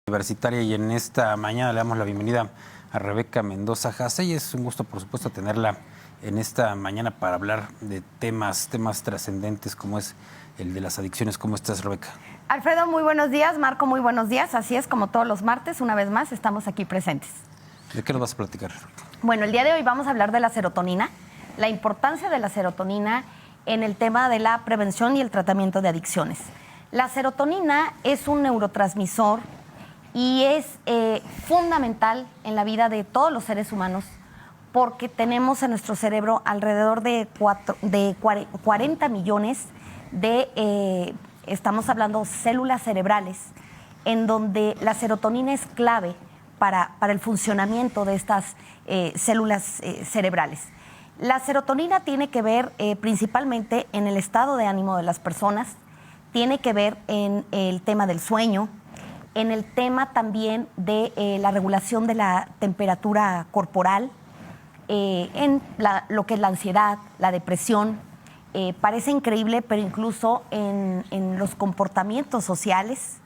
Universitaria, y en esta mañana le damos la bienvenida a Rebeca Mendoza Hasse, y es un gusto, por supuesto, tenerla en esta mañana para hablar de temas trascendentes como es el de las adicciones. ¿Cómo estás, Rebeca? Alfredo, muy buenos días. Marco, muy buenos días. Así es, como todos los martes, una vez más estamos aquí presentes. ¿De qué nos vas a platicar? Bueno, el día de hoy vamos a hablar de la serotonina, la importancia de la serotonina en el tema de la prevención y el tratamiento de adicciones. La serotonina es un neurotransmisor y es fundamental en la vida de todos los seres humanos porque tenemos en nuestro cerebro alrededor de 40 millones de, estamos hablando, células cerebrales, en donde la serotonina es clave para el funcionamiento de estas células cerebrales. La serotonina tiene que ver principalmente en el estado de ánimo de las personas, tiene que ver en el tema del sueño, en el tema también de la regulación de la temperatura corporal, en lo que es la ansiedad, la depresión. Parece increíble, pero incluso en los comportamientos sociales.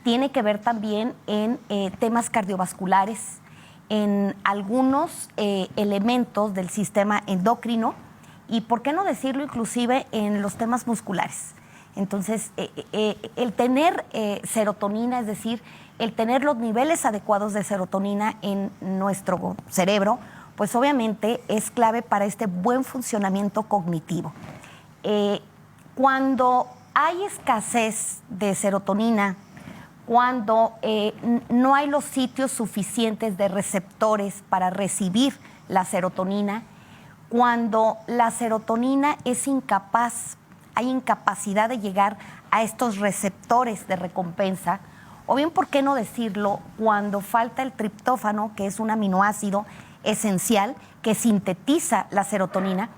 Tiene que ver también en temas cardiovasculares, en algunos elementos del sistema endocrino y, ¿por qué no decirlo?, inclusive en los temas musculares. Entonces, el tener serotonina, es decir, el tener los niveles adecuados de serotonina en nuestro cerebro, pues obviamente es clave para este buen funcionamiento cognitivo. Cuando hay escasez de serotonina, cuando no hay los sitios suficientes de receptores para recibir la serotonina, cuando la serotonina es incapaz, hay incapacidad de llegar a estos receptores de recompensa, o bien, ¿por qué no decirlo?, cuando falta el triptófano, que es un aminoácido esencial que sintetiza la serotonina.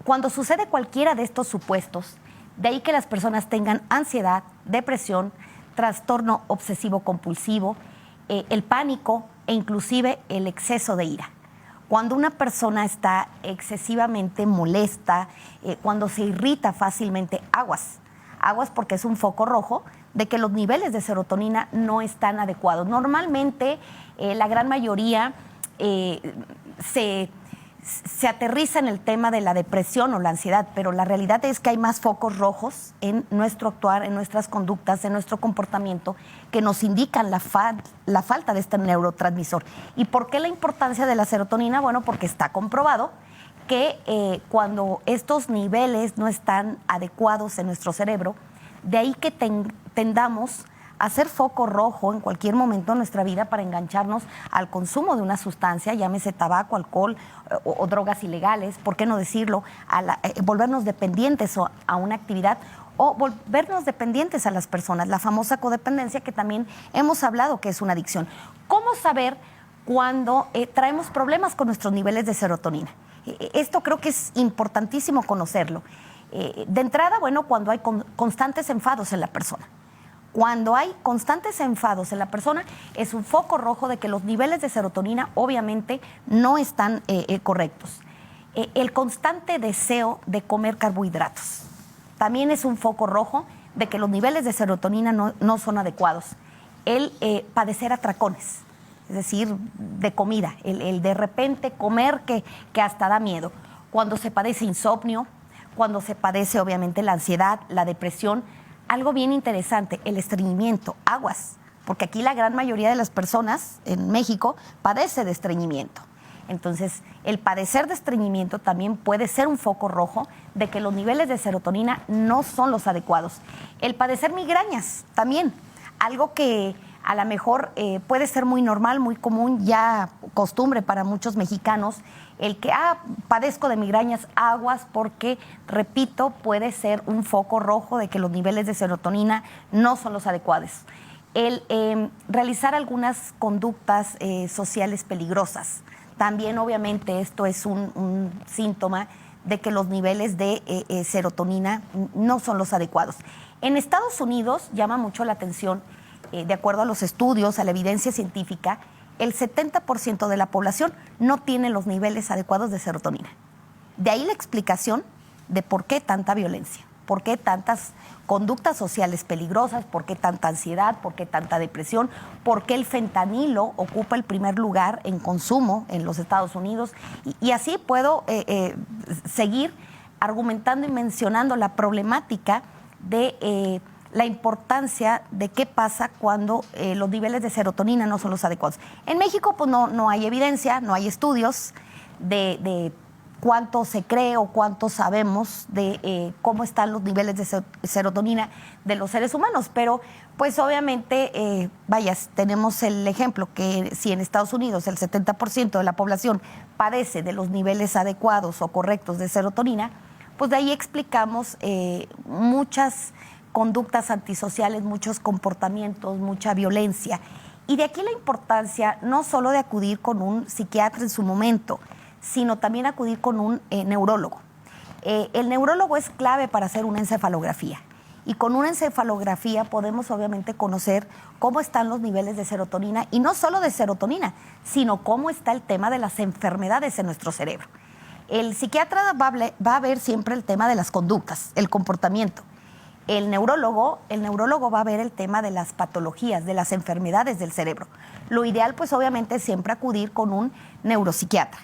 Cuando sucede cualquiera de estos supuestos, de ahí que las personas tengan ansiedad, depresión, trastorno obsesivo-compulsivo, el pánico e inclusive el exceso de ira. Cuando una persona está excesivamente molesta, cuando se irrita fácilmente, aguas porque es un foco rojo de que los niveles de serotonina no están adecuados. Normalmente la gran mayoría se aterriza en el tema de la depresión o la ansiedad, pero la realidad es que hay más focos rojos en nuestro actuar, en nuestras conductas, en nuestro comportamiento, que nos indican la falta de este neurotransmisor. ¿Y por qué la importancia de la serotonina? Bueno, porque está comprobado que cuando estos niveles no están adecuados en nuestro cerebro, de ahí que tendamos a hacer foco rojo en cualquier momento de nuestra vida para engancharnos al consumo de una sustancia, llámese tabaco, alcohol o drogas ilegales, ¿por qué no decirlo?, volvernos dependientes a una actividad o volvernos dependientes a las personas, la famosa codependencia que también hemos hablado que es una adicción. ¿Cómo saber cuando traemos problemas con nuestros niveles de serotonina? Esto creo que es importantísimo conocerlo. De entrada, bueno, cuando hay constantes enfados en la persona. Cuando hay constantes enfados en la persona, es un foco rojo de que los niveles de serotonina obviamente no están correctos. El constante deseo de comer carbohidratos también es un foco rojo de que los niveles de serotonina no son adecuados. El padecer atracones, es decir, de comida, el de repente comer que hasta da miedo. Cuando se padece insomnio, cuando se padece obviamente la ansiedad, la depresión. Algo bien interesante, el estreñimiento, aguas, porque aquí la gran mayoría de las personas en México padece de estreñimiento. Entonces, el padecer de estreñimiento también puede ser un foco rojo de que los niveles de serotonina no son los adecuados. El padecer migrañas también, algo que a lo mejor puede ser muy normal, muy común, ya costumbre para muchos mexicanos, el que padezco de migrañas, aguas, porque, repito, puede ser un foco rojo de que los niveles de serotonina no son los adecuados. El realizar algunas conductas sociales peligrosas, también obviamente esto es un síntoma de que los niveles de serotonina no son los adecuados. En Estados Unidos llama mucho la atención, de acuerdo a los estudios, a la evidencia científica, el 70% de la población no tiene los niveles adecuados de serotonina. De ahí la explicación de por qué tanta violencia, ¿Por qué tantas conductas sociales peligrosas? ¿Por qué tanta ansiedad? ¿Por qué tanta depresión? ¿Por qué el fentanilo ocupa el primer lugar en consumo en los Estados Unidos? Y así puedo seguir argumentando y mencionando la problemática de la importancia de qué pasa cuando los niveles de serotonina no son los adecuados. En México pues no hay evidencia, no hay estudios de cuánto se cree o cuánto sabemos de cómo están los niveles de serotonina de los seres humanos, pero pues obviamente, tenemos el ejemplo que si en Estados Unidos el 70% de la población padece de los niveles adecuados o correctos de serotonina, pues de ahí explicamos muchas conductas antisociales, muchos comportamientos, mucha violencia. Y de aquí la importancia no solo de acudir con un psiquiatra en su momento, sino también acudir con un neurólogo. El neurólogo es clave para hacer una encefalografía. Y con una encefalografía podemos obviamente conocer cómo están los niveles de serotonina, y no solo de serotonina, sino cómo está el tema de las enfermedades en nuestro cerebro. El psiquiatra va a ver siempre el tema de las conductas, el comportamiento. El neurólogo va a ver el tema de las patologías, de las enfermedades del cerebro. Lo ideal, pues obviamente, es siempre acudir con un neuropsiquiatra.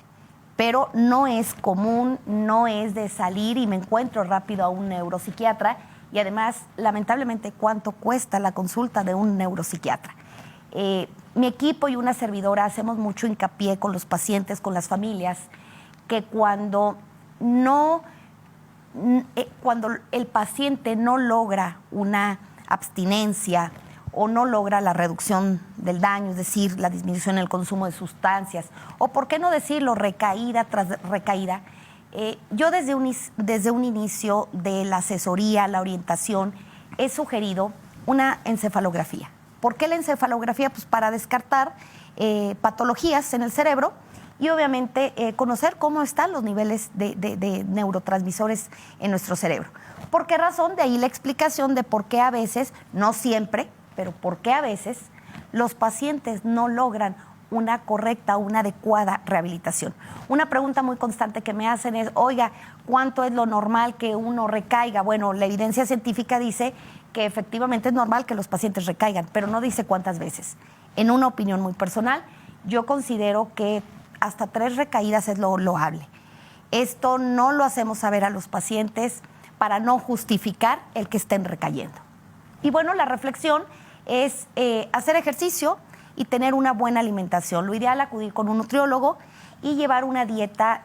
Pero no es común, no es de salir y me encuentro rápido a un neuropsiquiatra, y además, lamentablemente, ¿cuánto cuesta la consulta de un neuropsiquiatra? Mi equipo y una servidora hacemos mucho hincapié con los pacientes, con las familias, que cuando el paciente no logra una abstinencia o no logra la reducción del daño, es decir, la disminución en el consumo de sustancias, o por qué no decirlo, recaída tras recaída, yo desde un inicio de la asesoría, la orientación, he sugerido una encefalografía. ¿Por qué la encefalografía? Pues para descartar patologías en el cerebro y obviamente conocer cómo están los niveles de neurotransmisores en nuestro cerebro. ¿Por qué razón? De ahí la explicación de por qué a veces, no siempre, pero por qué a veces los pacientes no logran una correcta, una adecuada rehabilitación. Una pregunta muy constante que me hacen es, oiga, ¿cuánto es lo normal que uno recaiga? Bueno, la evidencia científica dice que efectivamente es normal que los pacientes recaigan, pero no dice cuántas veces. En una opinión muy personal, yo considero que hasta 3 recaídas es lo loable. Esto no lo hacemos saber a los pacientes para no justificar el que estén recayendo. Y bueno, la reflexión es hacer ejercicio y tener una buena alimentación. Lo ideal es acudir con un nutriólogo y llevar una dieta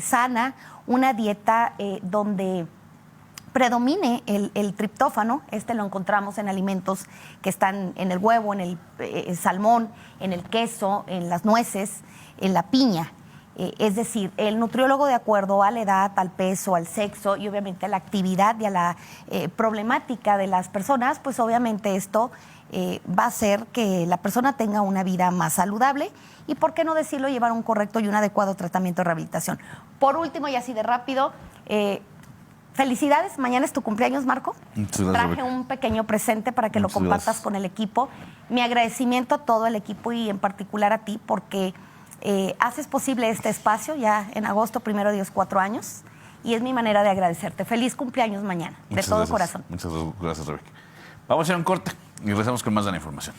sana, una dieta donde predomine el triptófano. Este lo encontramos en alimentos que están en el huevo, en el salmón, en el queso, en las nueces, en la piña. Es decir, el nutriólogo, de acuerdo a la edad, al peso, al sexo y obviamente a la actividad y a la problemática de las personas, pues obviamente esto va a hacer que la persona tenga una vida más saludable y, ¿por qué no decirlo?, llevar un correcto y un adecuado tratamiento de rehabilitación. Por último, y así de rápido, felicidades, mañana es tu cumpleaños, Marco. Muchas gracias. Traje un pequeño presente para que lo compartas con el equipo. Mi agradecimiento a todo el equipo y en particular a ti, porque haces posible este espacio. Ya en agosto, 1 Dios, 4 años, y es mi manera de agradecerte. Feliz cumpleaños mañana, de todo corazón. Muchas gracias, Rebeca. Vamos a hacer un corte y regresamos con más de la información.